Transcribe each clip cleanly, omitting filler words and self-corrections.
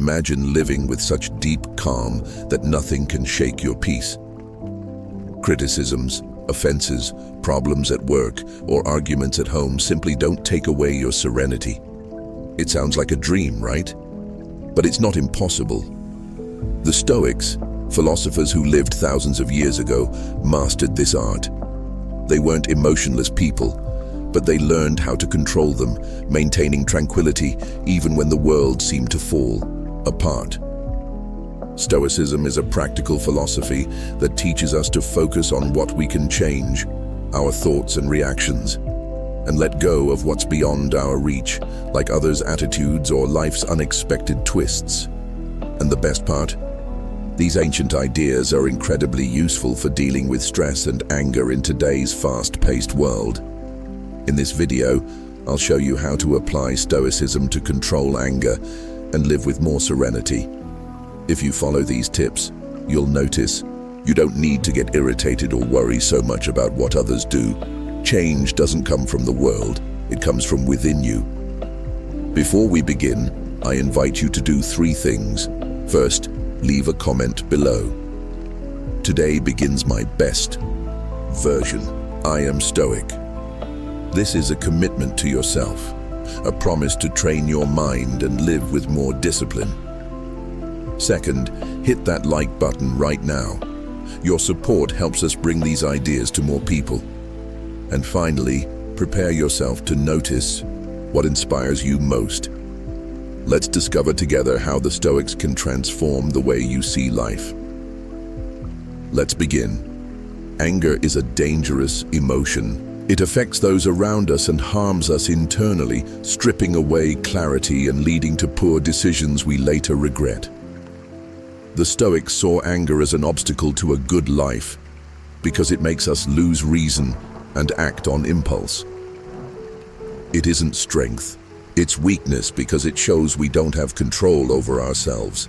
Imagine living with such deep calm that nothing can shake your peace. Criticisms, offenses, problems at work, or arguments at home simply don't take away your serenity. It sounds like a dream, right? But it's not impossible. The Stoics, philosophers who lived thousands of years ago, mastered this art. They weren't emotionless people, but they learned how to control them, maintaining tranquility even when the world seemed to fall apart. Stoicism is a practical philosophy that teaches us to focus on what we can change, our thoughts and reactions, and let go of what's beyond our reach, like others' attitudes or life's unexpected twists. And the best part? These ancient ideas are incredibly useful for dealing with stress and anger in today's fast-paced world. In this video, I'll show you how to apply Stoicism to control anger and live with more serenity. If you follow these tips, you'll notice you don't need to get irritated or worry so much about what others do. Change doesn't come from the world, it comes from within you. Before we begin, I invite you to do 3 things. First, leave a comment below. Today begins my best version. I am Stoic. This is a commitment to yourself, a promise to train your mind and live with more discipline. Second, hit that like button right now. Your support helps us bring these ideas to more people. And finally, prepare yourself to notice what inspires you most. Let's discover together how the Stoics can transform the way you see life. Let's begin. Anger is a dangerous emotion. It affects those around us and harms us internally, stripping away clarity and leading to poor decisions we later regret. The Stoics saw anger as an obstacle to a good life because it makes us lose reason and act on impulse. It isn't strength. It's weakness because it shows we don't have control over ourselves.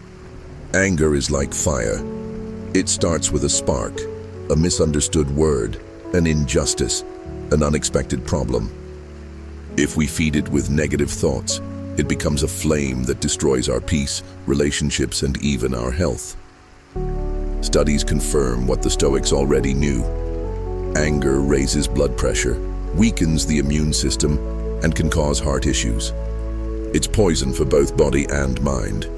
Anger is like fire. It starts with a spark, a misunderstood word, an injustice, an unexpected problem. If we feed it with negative thoughts, it becomes a flame that destroys our peace, relationships, and even our health. Studies confirm what the Stoics already knew. Anger raises blood pressure, weakens the immune system, and can cause heart issues. It's poison for both body and mind.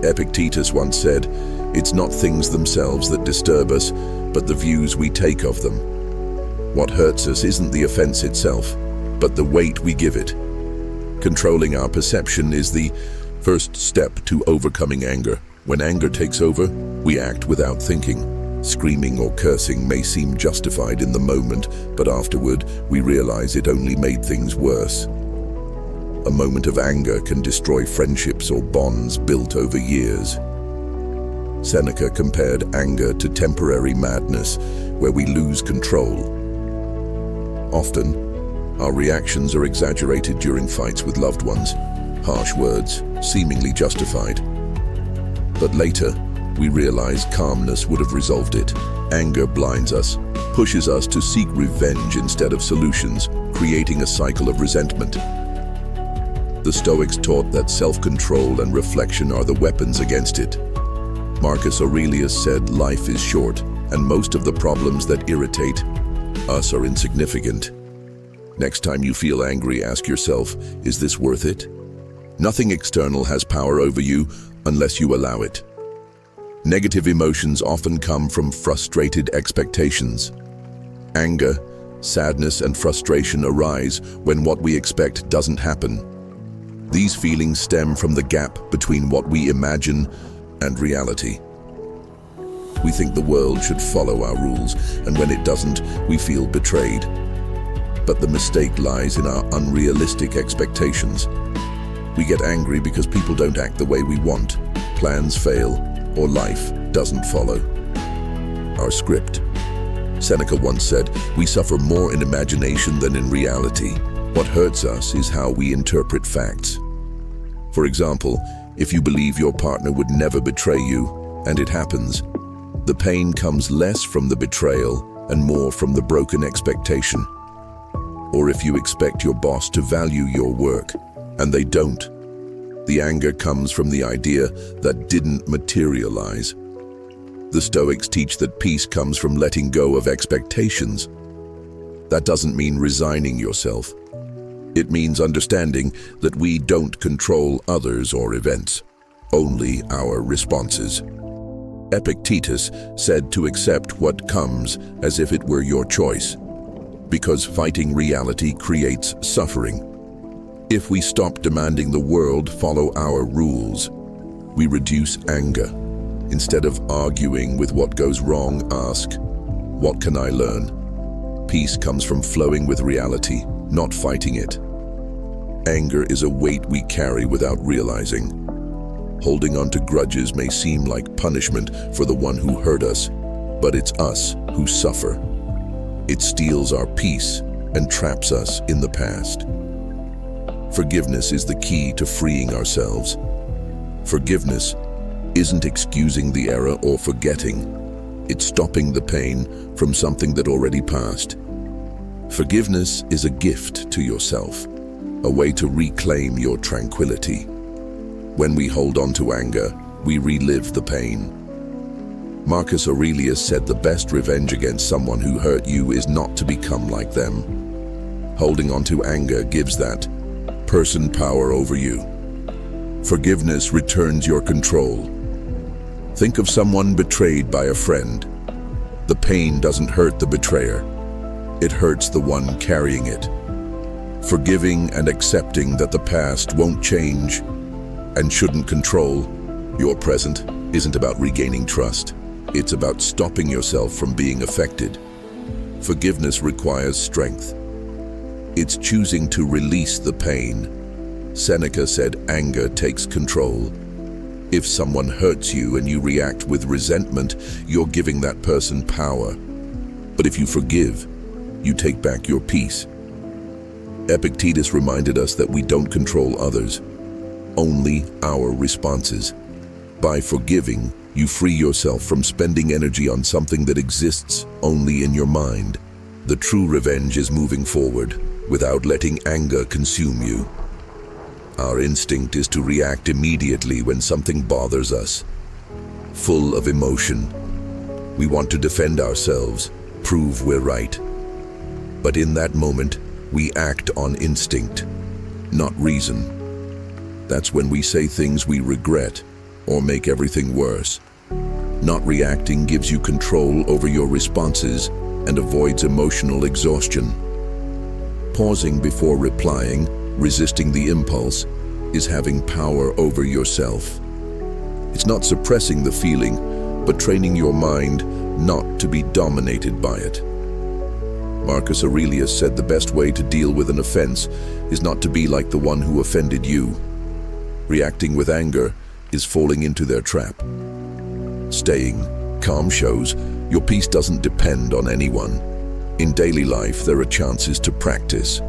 Epictetus once said, "It's not things themselves that disturb us, but the views we take of them." What hurts us isn't the offense itself, but the weight we give it. Controlling our perception is the first step to overcoming anger. When anger takes over, we act without thinking. Screaming or cursing may seem justified in the moment, but afterward, we realize it only made things worse. A moment of anger can destroy friendships or bonds built over years. Seneca compared anger to temporary madness, where we lose control. Often, our reactions are exaggerated during fights with loved ones, harsh words, seemingly justified. But later, we realize calmness would have resolved it. Anger blinds us, pushes us to seek revenge instead of solutions, creating a cycle of resentment. The Stoics taught that self-control and reflection are the weapons against it. Marcus Aurelius said, "Life is short, and most of the problems that irritate us are insignificant." Next time you feel angry, ask yourself, is this worth it? Nothing external has power over you unless you allow it. Negative emotions often come from frustrated expectations. Anger, sadness, and frustration arise when what we expect doesn't happen. These feelings stem from the gap between what we imagine and reality. We think the world should follow our rules, and when it doesn't, we feel betrayed. But the mistake lies in our unrealistic expectations. We get angry because people don't act the way we want, plans fail, or life doesn't follow our script. Seneca once said, "We suffer more in imagination than in reality." What hurts us is how we interpret facts. For example, if you believe your partner would never betray you, and it happens, the pain comes less from the betrayal and more from the broken expectation. Or if you expect your boss to value your work, and they don't, The anger comes from the idea that didn't materialize. The Stoics teach that peace comes from letting go of expectations. That doesn't mean resigning yourself. It means understanding that we don't control others or events, only our responses. Epictetus said to accept what comes as if it were your choice, because fighting reality creates suffering. If we stop demanding the world follow our rules, we reduce anger. Instead of arguing with what goes wrong, ask, what can I learn? Peace comes from flowing with reality, not fighting it. Anger is a weight we carry without realizing. Holding on to grudges may seem like punishment for the one who hurt us, but it's us who suffer. It steals our peace and traps us in the past. Forgiveness is the key to freeing ourselves. Forgiveness isn't excusing the error or forgetting. It's stopping the pain from something that already passed. Forgiveness is a gift to yourself, a way to reclaim your tranquility. When we hold on to anger, we relive the pain. Marcus Aurelius said the best revenge against someone who hurt you is not to become like them. Holding on to anger gives that person power over you. Forgiveness returns your control. Think of someone betrayed by a friend. The pain doesn't hurt the betrayer. It hurts the one carrying it. Forgiving and accepting that the past won't change and shouldn't control your present isn't about regaining trust. It's about stopping yourself from being affected. Forgiveness requires strength. It's choosing to release the pain. Seneca said anger takes control. If someone hurts you and you react with resentment, you're giving that person power. But if you forgive, you take back your peace. Epictetus reminded us that we don't control others, only our responses. By forgiving, you free yourself from spending energy on something that exists only in your mind. The true revenge is moving forward without letting anger consume you. Our instinct is to react immediately when something bothers us. Full of emotion, we want to defend ourselves, prove we're right. But in that moment, we act on instinct, not reason. That's when we say things we regret or make everything worse. Not reacting gives you control over your responses and avoids emotional exhaustion. Pausing before replying, resisting the impulse, is having power over yourself. It's not suppressing the feeling, but training your mind not to be dominated by it. Marcus Aurelius said the best way to deal with an offense is not to be like the one who offended you. Reacting with anger is falling into their trap. Staying calm shows your peace doesn't depend on anyone. In daily life, there are chances to practice.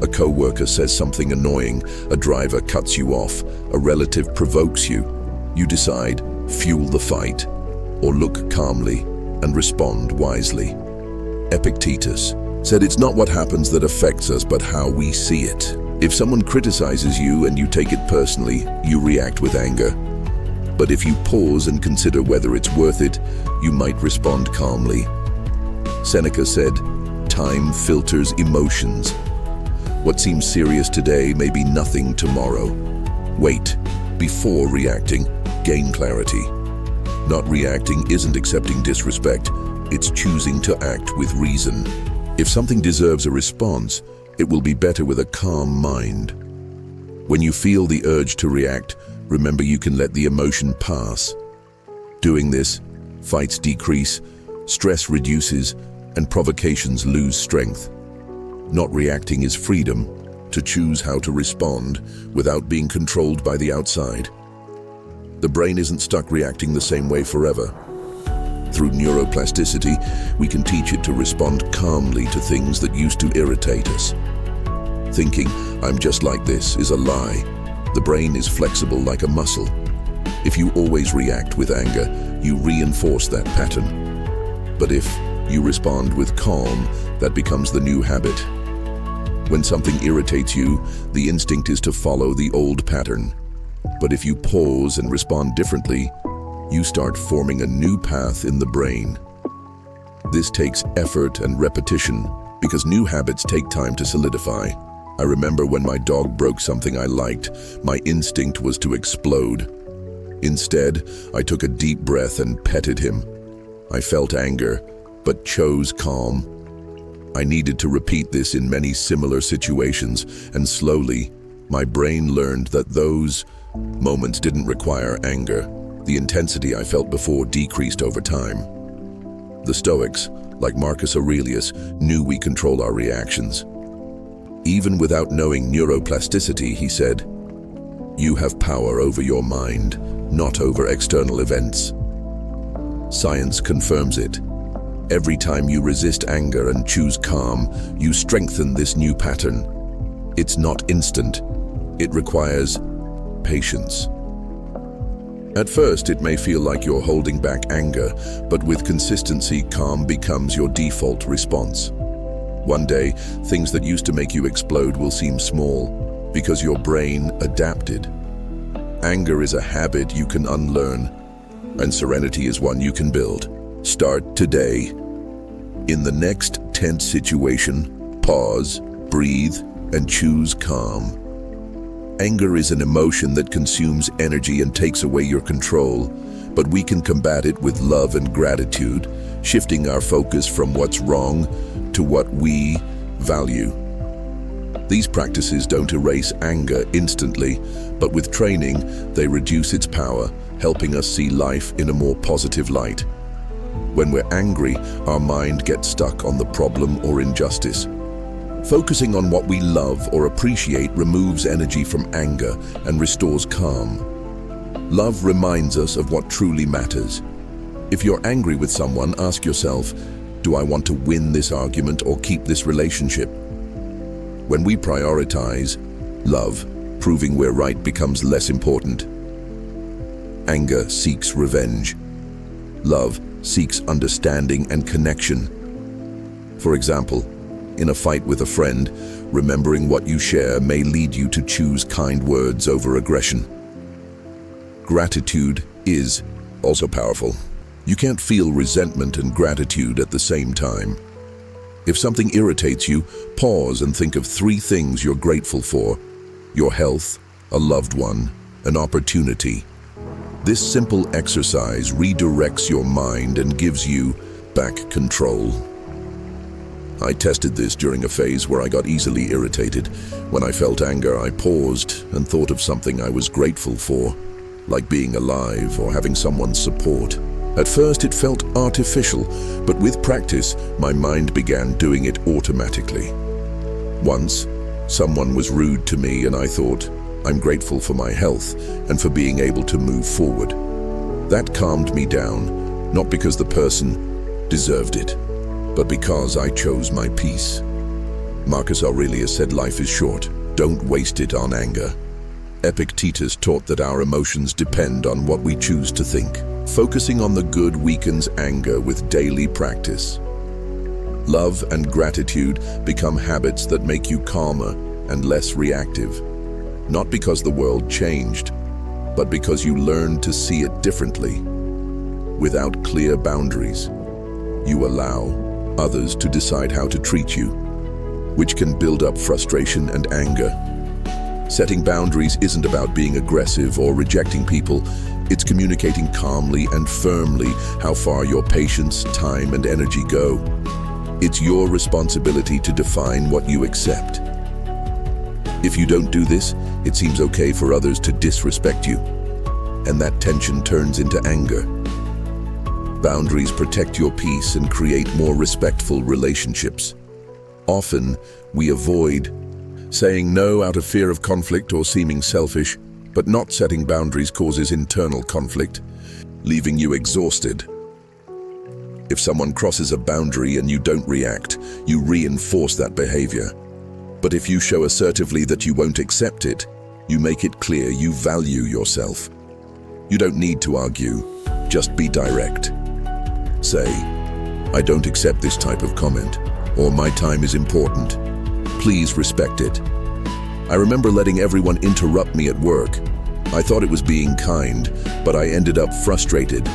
A co-worker says something annoying, a driver cuts you off, a relative provokes you. You decide, fuel the fight, or look calmly and respond wisely. Epictetus said it's not what happens that affects us, but how we see it. If someone criticizes you and you take it personally, you react with anger. But if you pause and consider whether it's worth it, you might respond calmly. Seneca said, time filters emotions. What seems serious today may be nothing tomorrow. Wait, before reacting, gain clarity. Not reacting isn't accepting disrespect, it's choosing to act with reason. If something deserves a response, it will be better with a calm mind. When you feel the urge to react, remember you can let the emotion pass. Doing this, fights decrease, stress reduces, and provocations lose strength. Not reacting is freedom, to choose how to respond without being controlled by the outside. The brain isn't stuck reacting the same way forever. Through neuroplasticity, we can teach it to respond calmly to things that used to irritate us. Thinking, I'm just like this, is a lie. The brain is flexible like a muscle. If you always react with anger, you reinforce that pattern. But if you respond with calm, that becomes the new habit. When something irritates you, the instinct is to follow the old pattern. But if you pause and respond differently, you start forming a new path in the brain. This takes effort and repetition because new habits take time to solidify. I remember when my dog broke something I liked, my instinct was to explode. Instead, I took a deep breath and petted him. I felt anger, but chose calm. I needed to repeat this in many similar situations, and slowly, my brain learned that those moments didn't require anger. The intensity I felt before decreased over time. The Stoics, like Marcus Aurelius, knew we control our reactions. Even without knowing neuroplasticity, he said, "You have power over your mind, not over external events." Science confirms it. Every time you resist anger and choose calm, you strengthen this new pattern. It's not instant. It requires patience. At first, it may feel like you're holding back anger, but with consistency, calm becomes your default response. One day, things that used to make you explode will seem small because your brain adapted. Anger is a habit you can unlearn, and serenity is one you can build. Start today. In the next tense situation, pause, breathe, and choose calm. Anger is an emotion that consumes energy and takes away your control, but we can combat it with love and gratitude, shifting our focus from what's wrong to what we value. These practices don't erase anger instantly, but with training, they reduce its power, helping us see life in a more positive light. When we're angry, our mind gets stuck on the problem or injustice. Focusing on what we love or appreciate removes energy from anger and restores calm. Love reminds us of what truly matters. If you're angry with someone, ask yourself, do I want to win this argument or keep this relationship? When we prioritize love, proving we're right becomes less important. Anger seeks revenge. Love seeks understanding and connection. For example, in a fight with a friend, remembering what you share may lead you to choose kind words over aggression. Gratitude is also powerful. You can't feel resentment and gratitude at the same time. If something irritates you, pause and think of 3 things you're grateful for: your health, a loved one, an opportunity. This simple exercise redirects your mind and gives you back control. I tested this during a phase where I got easily irritated. When I felt anger, I paused and thought of something I was grateful for, like being alive or having someone's support. At first, it felt artificial, but with practice, my mind began doing it automatically. Once, someone was rude to me and I thought, I'm grateful for my health and for being able to move forward. That calmed me down, not because the person deserved it, but because I chose my peace. Marcus Aurelius said life is short, don't waste it on anger. Epictetus taught that our emotions depend on what we choose to think. Focusing on the good weakens anger with daily practice. Love and gratitude become habits that make you calmer and less reactive. Not because the world changed, but because you learned to see it differently. Without clear boundaries, you allow others to decide how to treat you, which can build up frustration and anger. Setting boundaries isn't about being aggressive or rejecting people. It's communicating calmly and firmly how far your patience, time, and energy go. It's your responsibility to define what you accept. If you don't do this, it seems okay for others to disrespect you, and that tension turns into anger. Boundaries protect your peace and create more respectful relationships. Often, we avoid saying no out of fear of conflict or seeming selfish, but not setting boundaries causes internal conflict, leaving you exhausted. If someone crosses a boundary and you don't react, you reinforce that behavior. But if you show assertively that you won't accept it, you make it clear you value yourself. You don't need to argue, just be direct. Say, I don't accept this type of comment, or my time is important. Please respect it. I remember letting everyone interrupt me at work. I thought it was being kind, but I ended up frustrated.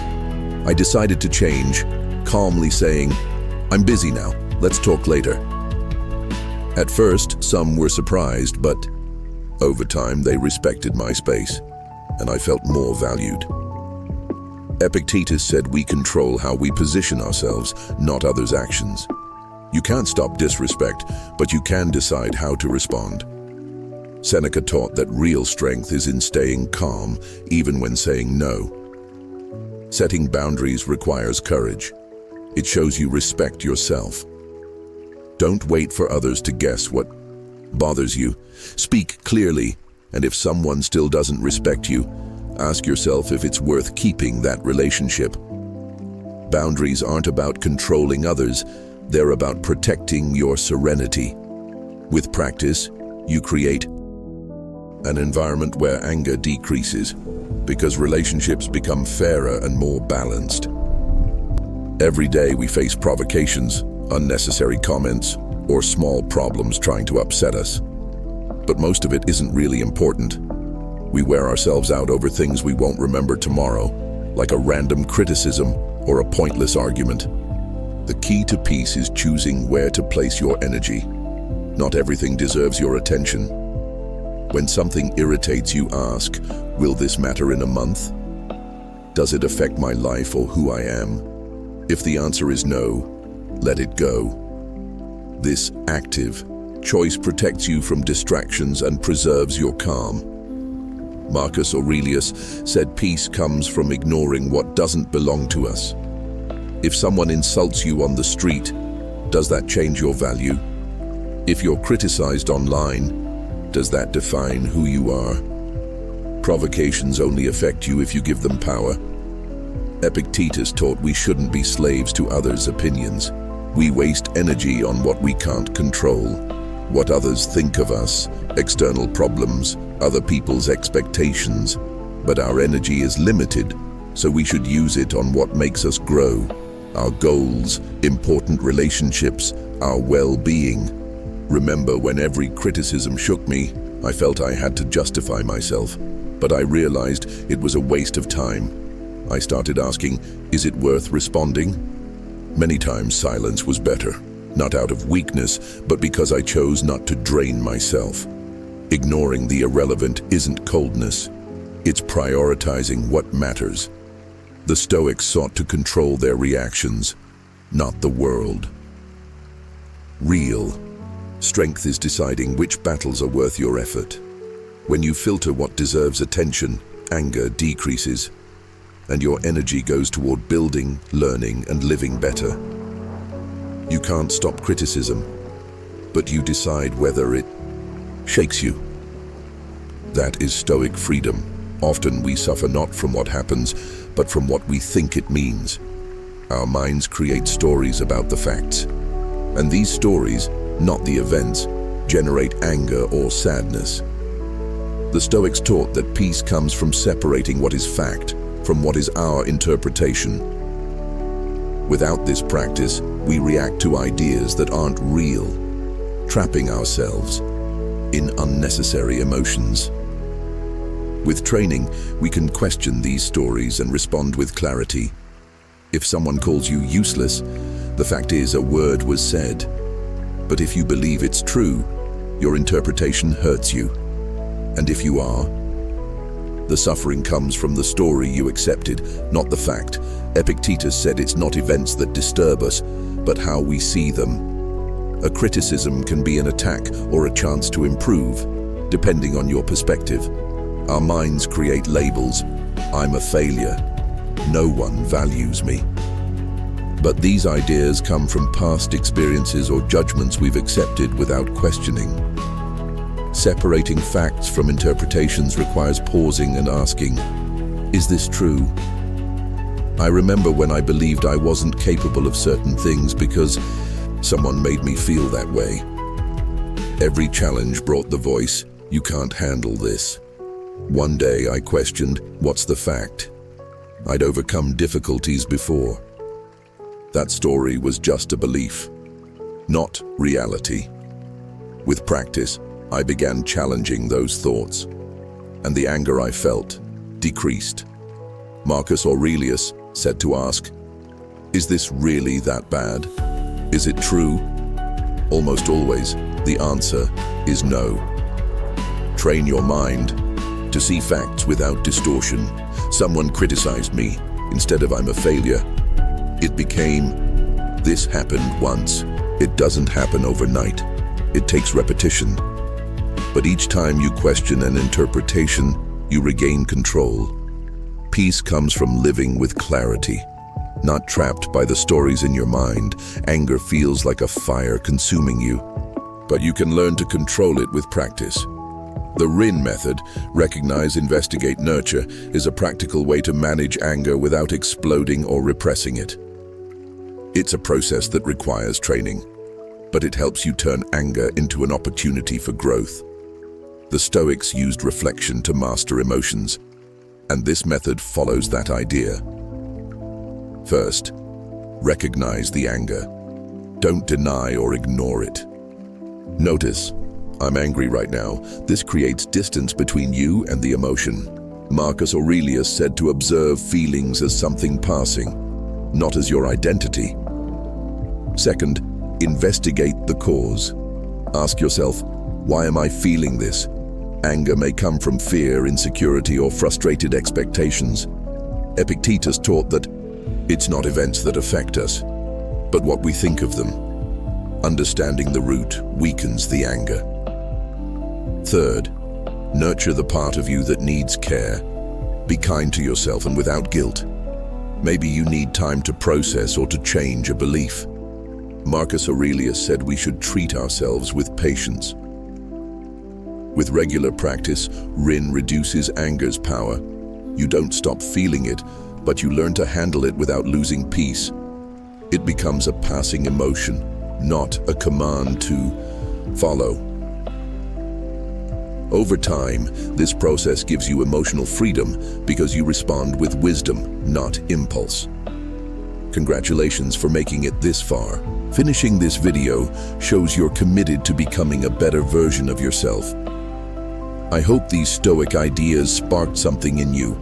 I decided to change, calmly saying, "I'm busy now, let's talk later." At first, some were surprised, but over time they respected my space, and I felt more valued. Epictetus said we control how we position ourselves, not others' actions. You can't stop disrespect, but you can decide how to respond. Seneca taught that real strength is in staying calm, even when saying no. Setting boundaries requires courage. It shows you respect yourself. Don't wait for others to guess what bothers you. Speak clearly, and if someone still doesn't respect you, ask yourself if it's worth keeping that relationship. Boundaries aren't about controlling others, they're about protecting your serenity. With practice, you create an environment where anger decreases, because relationships become fairer and more balanced. Every day we face provocations, unnecessary comments, or small problems trying to upset us. But most of it isn't really important. We wear ourselves out over things we won't remember tomorrow, like a random criticism or a pointless argument. The key to peace is choosing where to place your energy. Not everything deserves your attention. When something irritates you, ask, will this matter in a month? Does it affect my life or who I am? If the answer is no, let it go. This active choice protects you from distractions and preserves your calm. Marcus Aurelius said peace comes from ignoring what doesn't belong to us. If someone insults you on the street, does that change your value? If you're criticized online, does that define who you are? Provocations only affect you if you give them power. Epictetus taught we shouldn't be slaves to others' opinions. We waste energy on what we can't control. What others think of us, external problems, other people's expectations. But our energy is limited, so we should use it on what makes us grow. Our goals, important relationships, our well-being. Remember when every criticism shook me, I felt I had to justify myself. But I realized it was a waste of time. I started asking, is it worth responding? Many times silence was better, not out of weakness, but because I chose not to drain myself. Ignoring the irrelevant isn't coldness, it's prioritizing what matters. The Stoics sought to control their reactions, not the world. Real strength is deciding which battles are worth your effort. When you filter what deserves attention, anger decreases, and your energy goes toward building, learning, and living better. You can't stop criticism, but you decide whether it shakes you. That is Stoic freedom. Often we suffer not from what happens, but from what we think it means. Our minds create stories about the facts, and these stories, not the events, generate anger or sadness. The Stoics taught that peace comes from separating what is fact from what is our interpretation. Without this practice, we react to ideas that aren't real, trapping ourselves in unnecessary emotions. With training, we can question these stories and respond with clarity. If someone calls you useless, the fact is a word was said. But if you believe it's true, your interpretation hurts you. And if you are, the suffering comes from the story you accepted, not the fact. Epictetus said it's not events that disturb us, but how we see them. A criticism can be an attack or a chance to improve, depending on your perspective. Our minds create labels. I'm a failure. No one values me. But these ideas come from past experiences or judgments we've accepted without questioning. Separating facts from interpretations requires pausing and asking, is this true? I remember when I believed I wasn't capable of certain things because someone made me feel that way. Every challenge brought the voice, you can't handle this. One day I questioned, what's the fact? I'd overcome difficulties before. That story was just a belief, not reality. With practice, I began challenging those thoughts. and the anger I felt decreased. Marcus Aurelius said to ask, "Is this really that bad? Is it true?" Almost always, the answer is no. Train your mind to see facts without distortion. Someone criticized me instead of "I'm a failure." It became, "This happened once. It doesn't happen overnight. It takes repetition." But each time you question an interpretation, you regain control. Peace comes from living with clarity, not trapped by the stories in your mind. Anger feels like a fire consuming you, but you can learn to control it with practice. The RIN method, recognize, investigate, nurture, is a practical way to manage anger without exploding or repressing it. It's a process that requires training, but it helps you turn anger into an opportunity for growth. The Stoics used reflection to master emotions, and this method follows that idea. First, recognize the anger. Don't deny or ignore it. Notice, "I'm angry right now." This creates distance between you and the emotion. Marcus Aurelius said to observe feelings as something passing, not as your identity. Second, investigate the cause. Ask yourself, why am I feeling this? Anger may come from fear, insecurity, or frustrated expectations. Epictetus taught that it's not events that affect us, but what we think of them. Understanding the root weakens the anger. Third, nurture the part of you that needs care. Be kind to yourself and without guilt. Maybe you need time to process or to change a belief. Marcus Aurelius said we should treat ourselves with patience. With regular practice, RIN reduces anger's power. You don't stop feeling it, but you learn to handle it without losing peace. It becomes a passing emotion, not a command to follow. Over time, this process gives you emotional freedom because you respond with wisdom, not impulse. Congratulations for making it this far. Finishing this video shows you're committed to becoming a better version of yourself. I hope these Stoic ideas sparked something in you,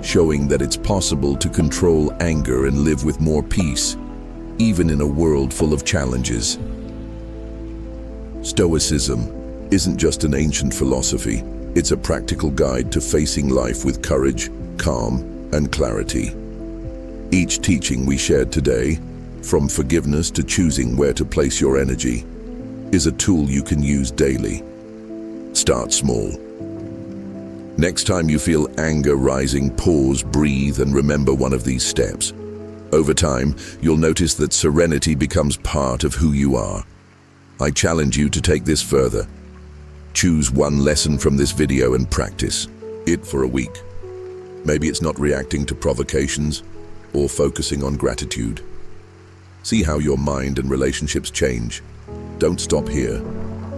showing that it's possible to control anger and live with more peace, even in a world full of challenges. Stoicism isn't just an ancient philosophy, it's a practical guide to facing life with courage, calm, and clarity. Each teaching we shared today, from forgiveness to choosing where to place your energy, is a tool you can use daily. Start small. Next time you feel anger rising, pause, breathe, and remember one of these steps. Over time, you'll notice that serenity becomes part of who you are. I challenge you to take this further. Choose one lesson from this video and practice it for a week. Maybe it's not reacting to provocations or focusing on gratitude. See how your mind and relationships change. Don't stop here.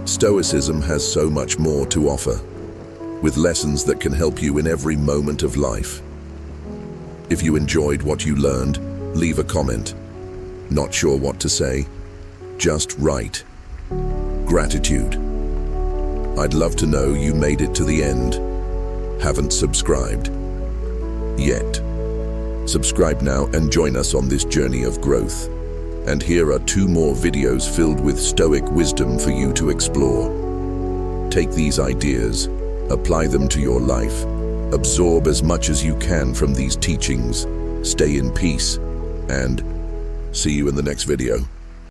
Stoicism has so much more to offer, with lessons that can help you in every moment of life. If you enjoyed what you learned, leave a comment. Not sure what to say? Just write. Gratitude. I'd love to know you made it to the end. Haven't subscribed yet? Subscribe now and join us on this journey of growth. And here are 2 more videos filled with Stoic wisdom for you to explore. Take these ideas, apply them to your life, absorb as much as you can from these teachings, stay in peace, and see you in the next video.